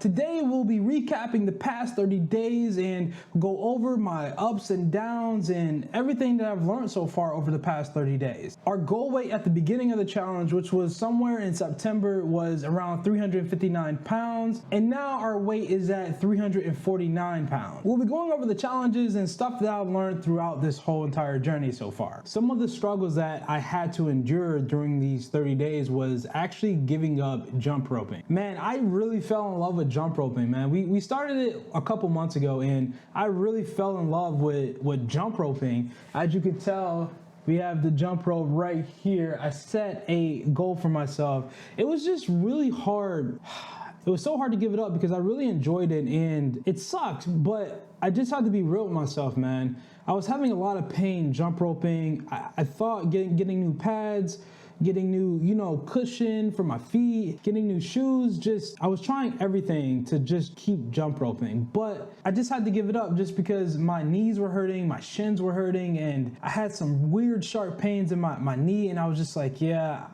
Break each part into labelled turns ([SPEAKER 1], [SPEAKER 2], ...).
[SPEAKER 1] Today we'll be recapping the past 30 days and go over my ups and downs and everything that I've learned so far over the past 30 days. Our goal weight at the beginning of the challenge, which was somewhere in September, was around 359 pounds, and now our weight is at 349 pounds. We'll be going over the challenges and stuff that I've learned throughout this whole entire journey so far. Some of the struggles that I had to endure during these 30 days was actually giving up jump roping. Man, I really fell in love with jump roping, man. We started it a couple months ago and I really fell in love with jump roping. As you can tell, we have the jump rope right here. I set a goal for myself. It was just really hard. It was so hard to give it up because I really enjoyed it and it sucked, but I just had to be real with myself, man. I was having a lot of pain jump roping. I thought getting new pads, getting new, cushion for my feet, getting new shoes, I was trying everything to just keep jump roping, but I just had to give it up just because my knees were hurting, my shins were hurting, and I had some weird sharp pains in my knee, and I was just like, yeah,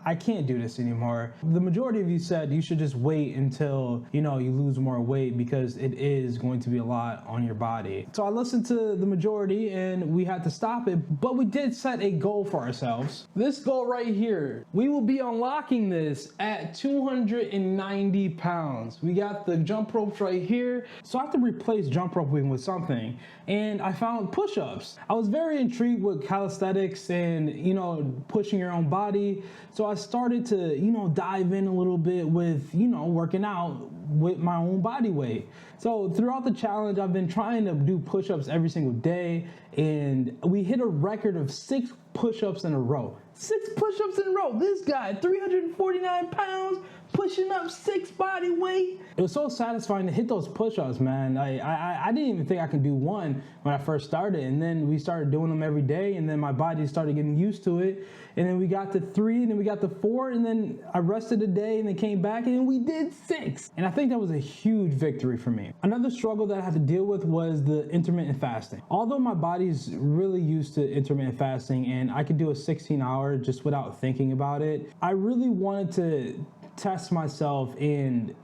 [SPEAKER 1] I can't do this anymore. The majority of you said you should just wait until, you lose more weight because it is going to be a lot on your body. So I listened to the majority and we had to stop it, but we did set a goal for ourselves. This goal right here, we will be unlocking this at 290 pounds. We got the jump ropes right here. So I have to replace jump roping with something. And I found push-ups. I was very intrigued with calisthenics and, pushing your own body. So I started to, dive in a little bit with, working out with my own body weight. So throughout the challenge, I've been trying to do push-ups every single day, and we hit a record of 6 push-ups in a row. 6 push-ups in a row. This guy, 349 pounds, pushing up 6 body weight. It was so satisfying to hit those push-ups, man. I didn't even think I could do one when I first started, and then we started doing them every day, and then my body started getting used to it, and then we got to 3, and then we got to 4, and then I rested a day, and then came back, and then we did 6. And I think that was a huge victory for me. Another struggle that I had to deal with was the intermittent fasting. Although my body's really used to intermittent fasting, and I could do a 16-hour just without thinking about it, I really wanted to test myself and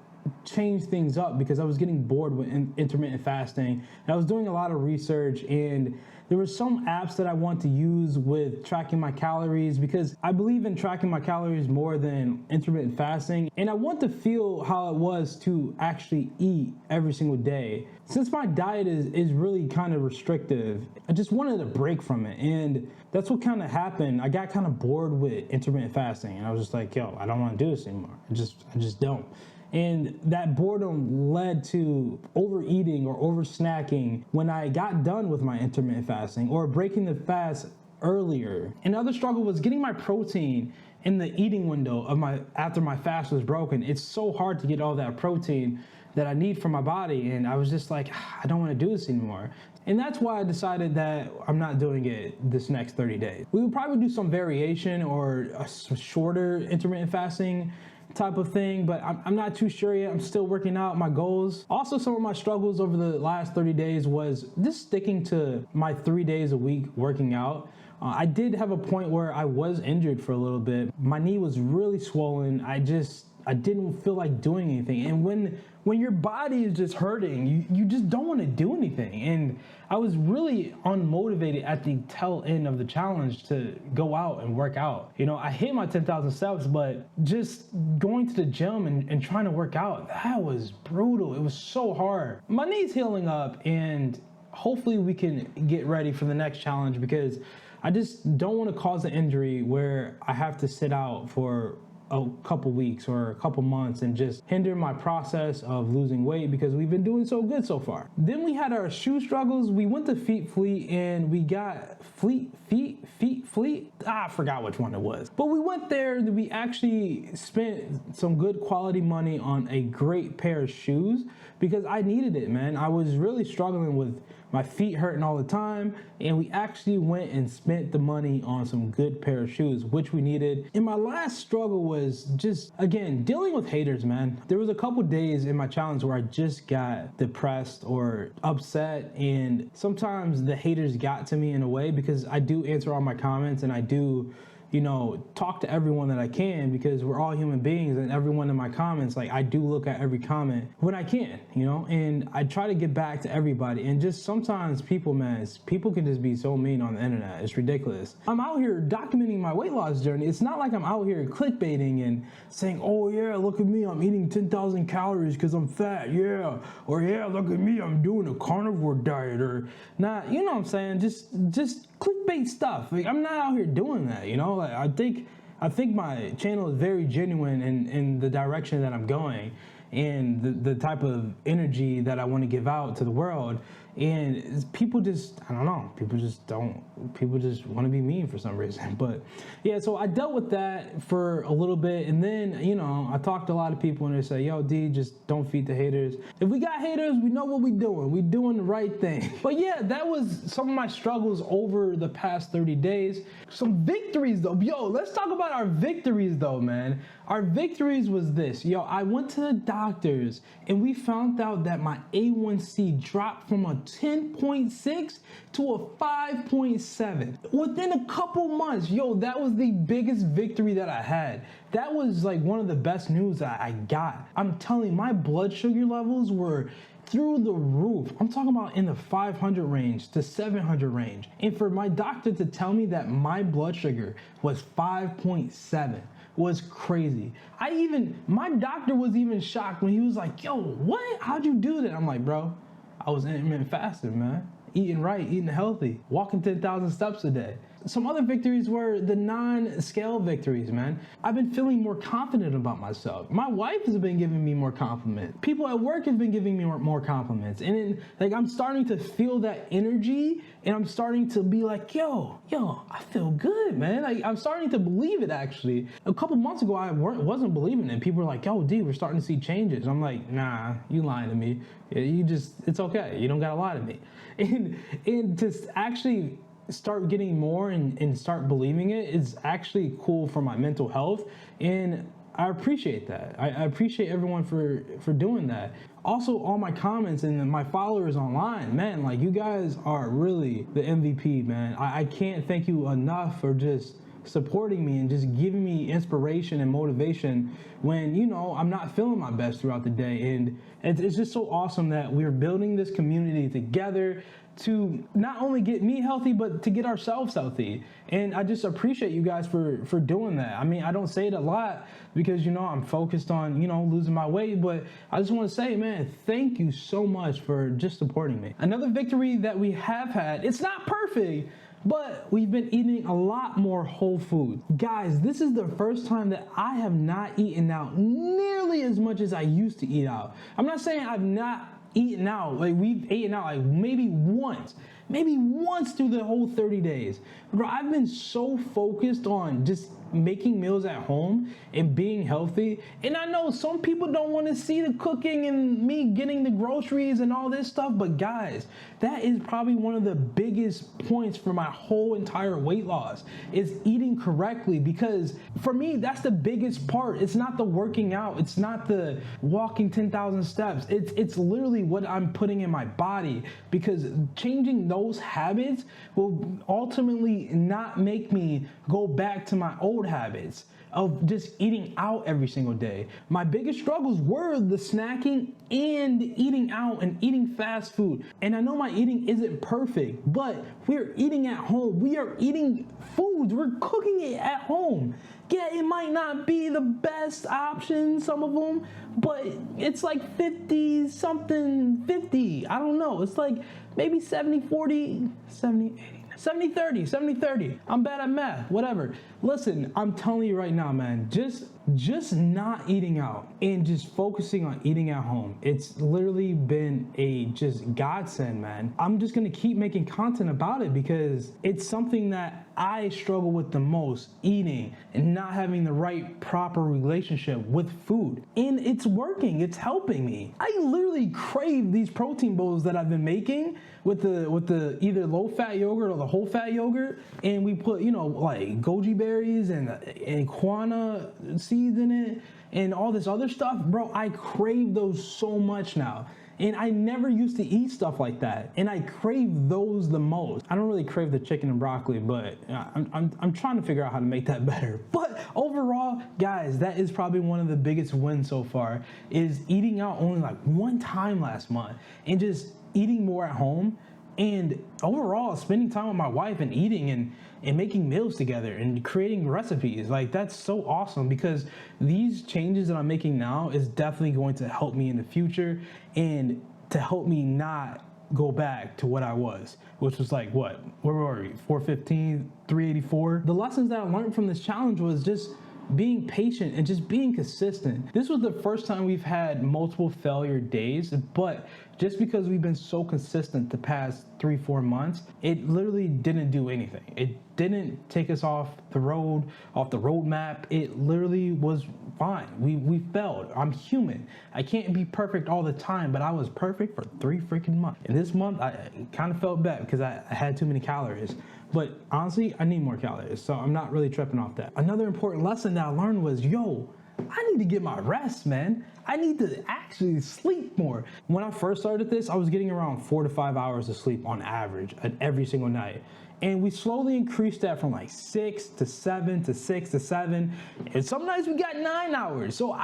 [SPEAKER 1] change things up because I was getting bored with intermittent fasting. And I was doing a lot of research, and there were some apps that I want to use with tracking my calories because I believe in tracking my calories more than intermittent fasting. And I want to feel how it was to actually eat every single day. Since my diet is really kind of restrictive, I just wanted a break from it. And that's what kind of happened. I got kind of bored with intermittent fasting, and I was just like, yo, I don't want to do this anymore. I just don't. And that boredom led to overeating or over snacking when I got done with my intermittent fasting or breaking the fast earlier. Another struggle was getting my protein in the eating window of after my fast was broken. It's so hard to get all that protein that I need from my body, and I was just like, I don't want to do this anymore. And that's why I decided that I'm not doing it this next 30 days. We would probably do some variation or a shorter intermittent fasting type of thing, but I'm not too sure yet. I'm still working out my goals. Also, some of my struggles over the last 30 days was just sticking to my 3 days a week working out. I did have a point where I was injured for a little bit. My knee was really swollen. I didn't feel like doing anything. And when your body is just hurting, you just don't want to do anything. And I was really unmotivated at the tail end of the challenge to go out and work out. I hit my 10,000 steps, but just going to the gym and trying to work out, that was brutal. It was so hard. My knee's healing up, and hopefully we can get ready for the next challenge because I just don't want to cause an injury where I have to sit out for a couple weeks or a couple months and just hinder my process of losing weight because we've been doing so good so far. Then we had our shoe struggles. We went to Feet Fleet and we got Feet Fleet. I forgot which one it was. But we went there and we actually spent some good quality money on a great pair of shoes because I needed it, man. I was really struggling with my feet hurting all the time, and we actually went and spent the money on some good pair of shoes, which we needed. And my last struggle was just, again, dealing with haters, man. There was a couple days in my challenge where I just got depressed or upset, and sometimes the haters got to me in a way because I do answer all my comments and I do talk to everyone that I can, because we're all human beings, and everyone in my comments, like, I do look at every comment when I can, and I try to get back to everybody. And just sometimes people can just be so mean on the internet. It's ridiculous. I'm out here documenting my weight loss journey. It's not like I'm out here clickbaiting and saying, oh yeah, look at me, I'm eating 10,000 calories because I'm fat, yeah. Or yeah, look at me, I'm doing a carnivore diet, or not, what I'm saying? Just clickbait stuff. Like, I'm not out here doing that, Like, I think my channel is very genuine in the direction that I'm going, and the type of energy that I want to give out to the world. And people just, I don't know, people just want to be mean for some reason. But yeah, so I dealt with that for a little bit, and then, I talked to a lot of people, and they say, yo, D, just don't feed the haters. If we got haters, we know what we doing. We doing the right thing. But yeah, that was some of my struggles over the past 30 days. Some victories though. Yo, let's talk about our victories though, man. Our victories was this. Yo, I went to the doctors, and we found out that my A1C dropped from a 10.6 to a 5.7 within a couple months. Yo, that was the biggest victory that I had. That was like one of the best news that I got. I'm telling you, my blood sugar levels were through the roof. I'm talking about in the 500 range to 700 range. And for my doctor to tell me that my blood sugar was 5.7 was crazy. My doctor was even shocked when he was like, yo, what? How'd you do that? I'm like, bro, I was intermittent fasting, man. Eating right, eating healthy, walking 10,000 steps a day. Some other victories were the non-scale victories, man. I've been feeling more confident about myself. My wife has been giving me more compliments. People at work have been giving me more compliments. And then, I'm starting to feel that energy, and I'm starting to be like, yo, I feel good, man. I'm starting to believe it, actually. A couple months ago, I wasn't believing it. People were like, yo, D, we're starting to see changes. I'm like, nah, you lying to me. It's okay. You don't gotta lie to me. And to actually start getting more and start believing it is actually cool for my mental health, and I appreciate that. I appreciate everyone for doing that. Also, all my comments and my followers online, man, like, you guys are really the MVP, man. I can't thank you enough for just supporting me and just giving me inspiration and motivation when, I'm not feeling my best throughout the day. And it's just so awesome that we're building this community together to not only get me healthy, but to get ourselves healthy. And I just appreciate you guys for doing that. I mean, I don't say it a lot because, I'm focused on, losing my weight, but I just want to say, man, thank you so much for just supporting me. Another victory that we have had, it's not perfect, but we've been eating a lot more whole food. Guys, this is the first time that I have not eaten out nearly as much as I used to eat out. I'm not saying I've not eaten out. Like, we've eaten out like maybe once through the whole 30 days. Bro, I've been so focused on just making meals at home and being healthy. And I know some people don't want to see the cooking and me getting the groceries and all this stuff, but guys, that is probably one of the biggest points for my whole entire weight loss is eating correctly, because for me, that's the biggest part. It's not the working out. It's not the walking 10,000 steps. It's literally what I'm putting in my body, because changing those habits will ultimately not make me go back to my old habits of just eating out every single day. My biggest struggles were the snacking and eating out and eating fast food. And I know my eating isn't perfect, but we're eating at home. We are eating foods. We're cooking it at home. Yeah, it might not be the best option, some of them, but it's like 50 something, 50. I don't know. It's like maybe 70, 40, 70, 80. 70-30. I'm bad at math, whatever. Listen, I'm telling you right now, man, just not eating out and just focusing on eating at home. It's literally been a just godsend, man. I'm just gonna keep making content about it because it's something that I struggle with the most, eating and not having the right proper relationship with food. And it's working, it's helping me. I literally crave these protein bowls that I've been making with the either low fat yogurt or the whole fat yogurt, and we put like goji berries and guana seeds in it and all this other stuff. Bro, I crave those so much now. And I never used to eat stuff like that. And I crave those the most. I don't really crave the chicken and broccoli, but I'm trying to figure out how to make that better. But overall, guys, that is probably one of the biggest wins so far, is eating out only like one time last month and just eating more at home. And overall, spending time with my wife and eating and making meals together and creating recipes, like that's so awesome, because these changes that I'm making now is definitely going to help me in the future and to help me not go back to what I was, which was like, what, where were we, 415, 384? The lessons that I learned from this challenge was just being patient and just being consistent. This was the first time we've had multiple failure days, but just because we've been so consistent the past 3-4 months, it literally didn't do anything. It didn't take us off the roadmap. It literally was fine. We failed. I'm human. I can't be perfect all the time, but I was perfect for 3 freaking months. And this month, I kind of felt bad because I had too many calories. But honestly, I need more calories, so I'm not really tripping off that. Another important lesson that I learned was, yo, I need to get my rest, man. I need to actually sleep more. When I first started this, I was getting around 4 to 5 hours of sleep on average every single night. And we slowly increased that from like 6 to 7 to 6 to 7. And some nights we got 9 hours. So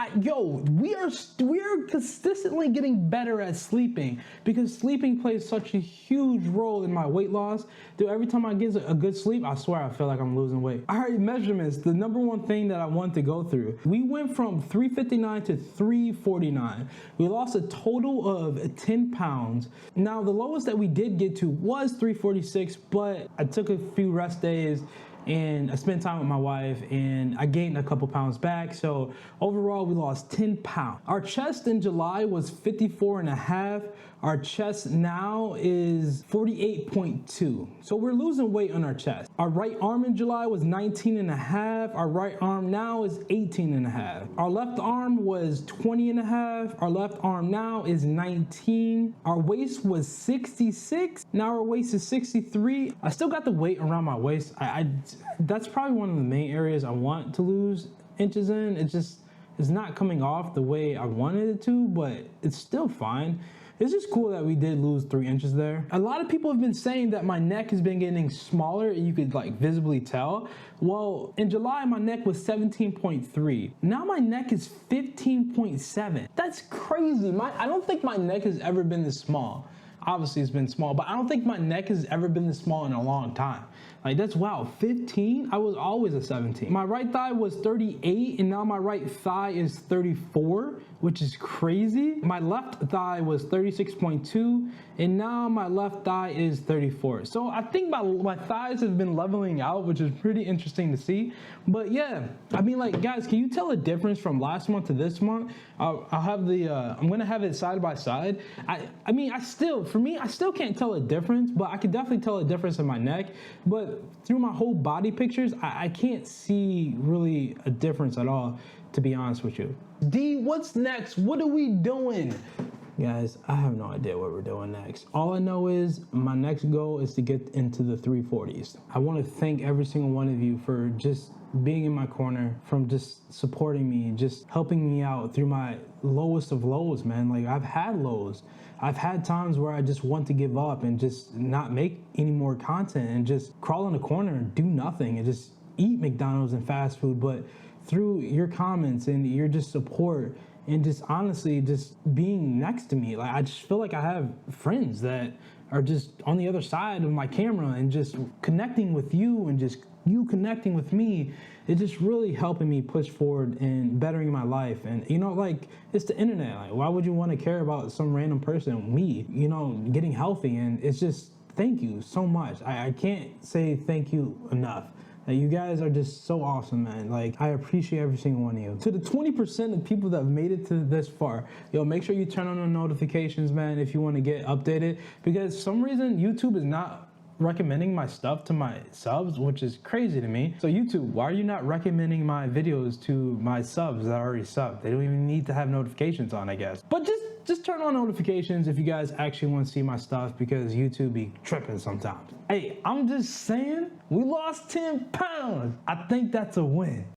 [SPEAKER 1] we are consistently getting better at sleeping, because sleeping plays such a huge role in my weight loss. Dude, every time I get a good sleep, I swear I feel like I'm losing weight. All right, measurements, the number one thing that I want to go through. We went from 359 to 349. We lost a total of 10 pounds. Now, the lowest that we did get to was 346, but I took a few rest days and I spent time with my wife and I gained a couple pounds back. So overall, we lost 10 pounds. Our chest in July was 54 and a half. Our chest now is 48.2. So we're losing weight on our chest. Our right arm in July was 19 and a half. Our right arm now is 18 and a half. Our left arm was 20 and a half. Our left arm now is 19. Our waist was 66. Now our waist is 63. I still got the weight around my waist. That's probably one of the main areas I want to lose inches in. It's not coming off the way I wanted it to, but it's still fine. It's just cool that we did lose 3 inches there. A lot of people have been saying that my neck has been getting smaller and you could like visibly tell. Well, in July, my neck was 17.3. Now my neck is 15.7. That's crazy. I don't think my neck has ever been this small. Obviously it's been small, but I don't think my neck has ever been this small in a long time. Like, that's wow, 15? I was always a 17. My right thigh was 38, and now my right thigh is 34, which is crazy. My left thigh was 36.2, and now my left thigh is 34. So I think my thighs have been leveling out, which is pretty interesting to see. But yeah, I mean, like, guys, can you tell a difference from last month to this month? I'll have I'm gonna have it side by side. I mean, I still can't tell a difference, but I can definitely tell a difference in my neck. But through my whole body pictures, I can't see really a difference at all, to be honest with you. D, what's next? What are we doing? Guys, I have no idea what we're doing next. All I know is my next goal is to get into the 340s. I want to thank every single one of you for just being in my corner, from just supporting me, just helping me out through my lowest of lows, man. Like, I've had lows. I've had times where I just want to give up and just not make any more content and just crawl in a corner and do nothing and just eat McDonald's and fast food. But through your comments and your just support and just honestly just being next to me, like, I just feel like I have friends that are just on the other side of my camera, and just connecting with you and just you connecting with me, it's just really helping me push forward and bettering my life. And you know, like, it's the internet. Like, why would you want to care about some random person? Me, you know, getting healthy. And it's just, thank you so much. I can't say thank you enough. You guys are just so awesome, man. Like, I appreciate every single one of you. To the 20% of people that have made it to this far, yo, make sure you turn on the notifications, man, if you want to get updated. Because for some reason, YouTube is not recommending my stuff to my subs, which is crazy to me. So YouTube, why are you not recommending my videos to my subs that already subbed? They don't even need to have notifications on, I guess. But just turn on notifications if you guys actually want to see my stuff, because YouTube be tripping sometimes. Hey, I'm just saying, we lost 10 pounds. I think that's a win.